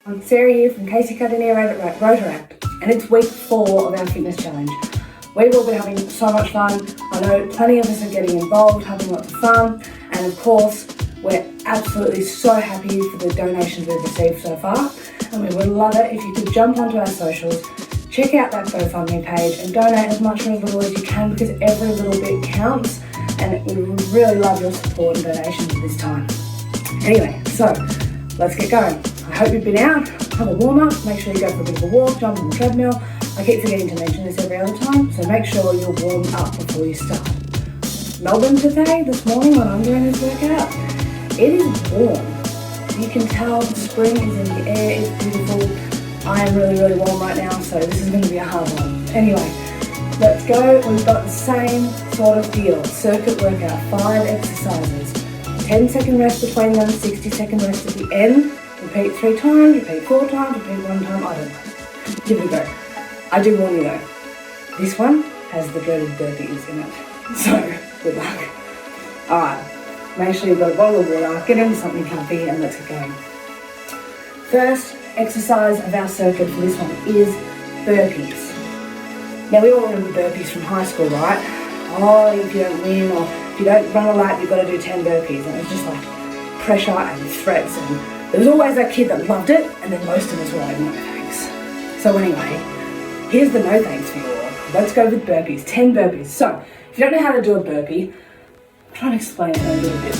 I'm Sarah here from Casey-Cardinia Rotaract, and it's week 4 of our fitness challenge. We've all been having so much fun. I know plenty of us are getting involved, having lots of fun, and of course, we're absolutely so happy for the donations we've received so far, and we would love it if you could jump onto our socials, check out that GoFundMe page and donate as much or as little as you can, because every little bit counts, and we would really love your support and donations at this time. Anyway, so let's get going. I hope you've been out, have a warm up, make sure you go for a bit of a walk, jump on the treadmill. I keep forgetting to mention this every other time, so make sure you're warmed up before you start. Melbourne today, this morning when I'm doing this workout, it is warm. You can tell the spring is in the air, it's beautiful. I am really warm right now, so this is going to be a hard one. Anyway, let's go. We've got the same sort of deal. Circuit workout, 5 exercises. 10-second rest between them, 60-second rest at the end. Repeat 3 times, repeat 4 times, repeat 1 time, I don't know. Give it a go. I do warn you though, this one has the dreaded burpees in it. So, good luck. Alright, make sure you've got a bottle of water, get into something comfy and let's get going. First exercise of our circuit for this one is burpees. Now we all remember burpees from high school, right? Oh, if you don't win or if you don't run a lap, you've got to do 10 burpees. And it's just like pressure and threats, and there was always that kid that loved it, and then most of us were like, no thanks. So anyway, here's the no thanks for you all. Let's go with burpees, 10 burpees. So, if you don't know how to do a burpee, I'm trying to explain it a little bit.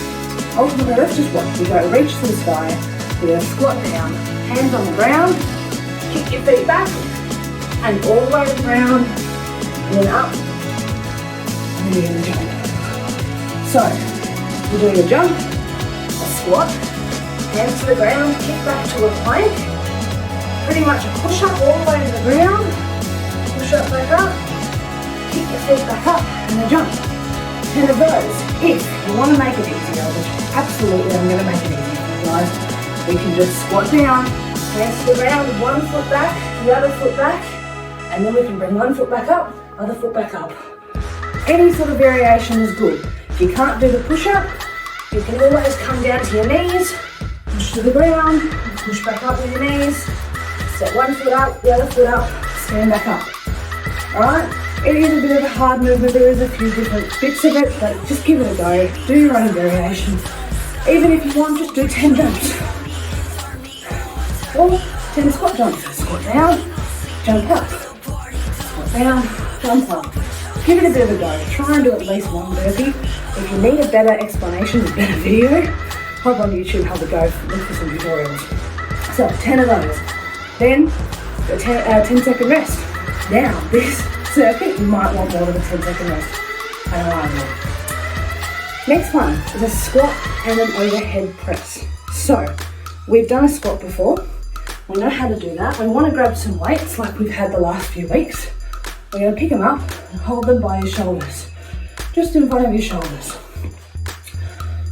Ultimately, let's just watch. We go reach to the sky, we're going to squat down, hands on the ground, kick your feet back, and all the way to the ground, and then up, and then you're going to jump. So, we're doing a jump, a squat, hands to the ground, kick back to a plank, pretty much a push up all the way to the ground, push up back up, kick your feet back up, and a jump. 10 of those. If you want to make it easier, which absolutely I'm going to make it easier for you guys, we can just squat down, hands to the ground, 1 foot back, the other foot back, and then we can bring 1 foot back up, other foot back up. Any sort of variation is good. If you can't do the push up, you can always come down to your knees, push to the ground, push back up with your knees, step 1 foot up, the other foot up, stand back up. Alright? It is a bit of a hard movement, there is a few different bits of it, but just give it a go. Do your own variations. Even if you want, just do 10 jumps. Or 10 squat jumps. Squat down, jump up. Squat down, jump up. Give it a bit of a go. Try and do at least 1 burpee. If you need a better explanation, a better video, hop on YouTube, have a go, look for some tutorials. So 10 of those. Then a 10-second rest. Now this circuit, you might want more than a 10-second rest. I don't know. Next one is a squat and an overhead press. So we've done a squat before. We know how to do that. We want to grab some weights like we've had the last few weeks. We're going to pick them up and hold them by your shoulders, just in front of your shoulders.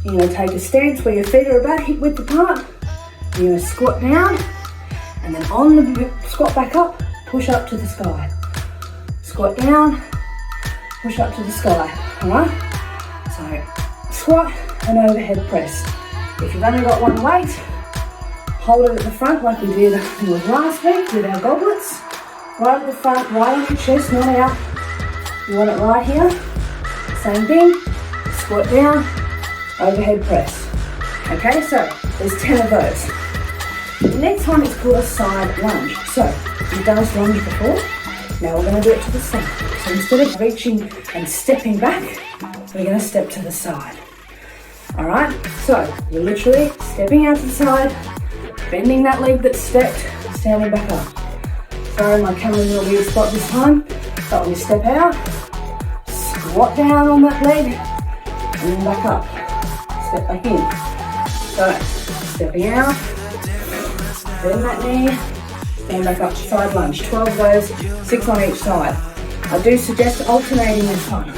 You're going to take a stance where your feet are about hip width apart. You're going to squat down, and then on the squat back up, push up to the sky. Squat down, push up to the sky. Alright? So, squat and overhead press. If you've only got 1 weight, hold it at the front like we did last week with our goblets. Right at the front, right on your chest, not out. You want it right here. Same thing. Squat down, overhead press. Okay, so there's 10 of those. The next one is called a side lunge. So, you've done this lunge before. Now we're going to do it to the side. So instead of reaching and stepping back, we're going to step to the side. Alright, so you're literally stepping out to the side, bending that leg that's stepped, standing back up. Sorry, my camera's in a weird spot this time, but when you step out, squat down on that leg, and then back up. Step back in. So, stepping out, bend that knee, stand back up, side lunge. 12 of those, 6 on each side. I do suggest alternating this one.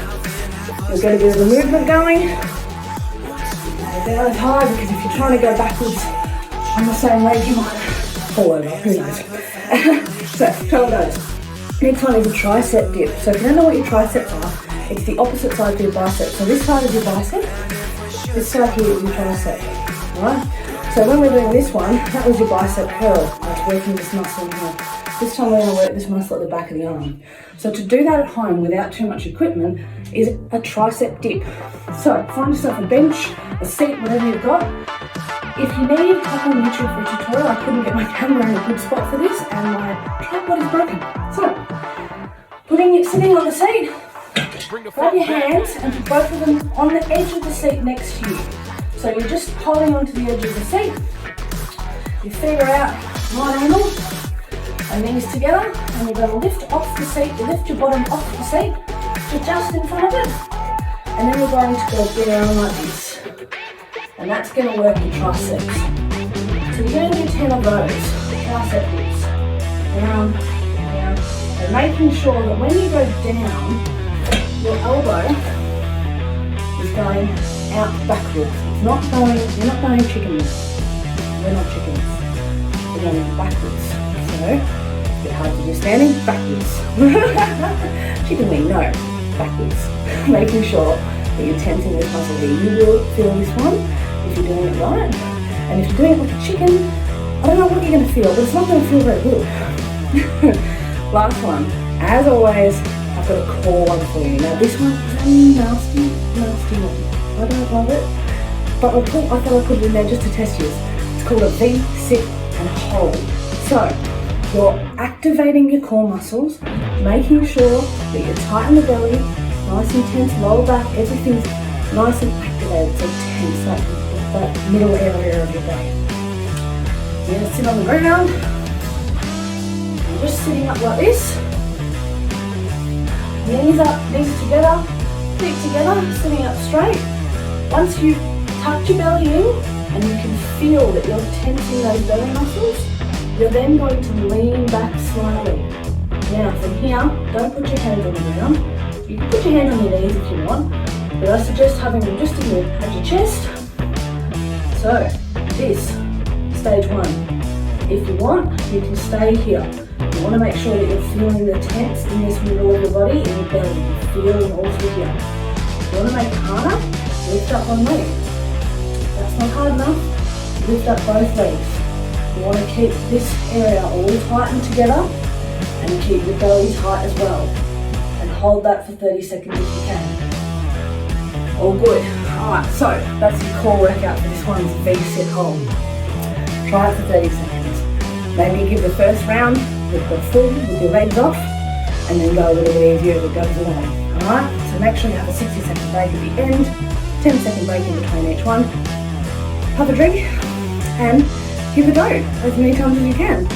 You'll get a bit of a movement going. Down as high, because if you're trying to go backwards on the same leg, you might fall over. Who knows? So, 12 of those. Next one is a tricep dip. So if you don't know what your triceps are, it's the opposite side of your bicep. So this side is your bicep, this side here is your tricep. Alright? So when we're doing this one, that was your bicep curl, like working this muscle in here. This time we're going to work this muscle at the back of the arm. So to do that at home without too much equipment is a tricep dip. So find yourself a bench, a seat, whatever you've got. If you need, hop on YouTube for a tutorial. I couldn't get my camera in a good spot for this and my tripod is broken. So, sitting on the seat, grab your hands and put both of them on the edge of the seat next to you. So you're just holding onto the edge of the seat. Your feet are out, right angle, and knees together, and you're going to lift off the seat, lift your bottom off the seat to just in front of it. And then you're going to go down like this. And that's going to work your triceps. So you're going to do 10 of those tricep dips. Down, down, and making sure that when you go down, your elbow is going out backwards. It's not going, you're not going chicken wing. We're not chickens. We're going backwards. So, a bit hard to do standing, backwards. Chicken wing, no, backwards. Making sure that you're tensing this muscle here. You will feel this one if you're doing it right. And if you're doing it like a chicken, I don't know what you're going to feel, but it's not going to feel very good. Last one. As always, I've got a core one for you. Now this one is a nasty one. I don't love it. But I thought I'd put it in there just to test you. It's called a V, sit and hold. So, you're activating your core muscles, making sure that you tighten the belly, nice and tense, lower back, everything's nice and activated, so tense, like that middle area of your body. You're going to sit on the ground, you're just sitting up like this, knees up, knees together, feet together, sitting up straight. Once you've tucked your belly in and you can feel that you're tensing those belly muscles, you're then going to lean back slightly. Now from here, don't put your hands on the ground. You can put your hands on your knees if you want, but I suggest having them just at your chest. So, this, stage one. If you want, you can stay here. You want to make sure that you're feeling the tense in this middle of your body, in your belly. You're feeling all through here. If you want to make it harder, lift up one leg. If that's not hard enough, lift up both legs. You want to keep this area all tightened together and keep your belly tight as well. And hold that for 30 seconds if you can. All good. Alright, so that's your core workout for this one's V-sit hold. Try it for 30 seconds. Maybe give the first round with your legs off, and then go a little bit easier as it goes along. Alright, so make sure you have a 60-second break at the end, 10-second break in between each one. Have a drink and give it a go as many times as you can.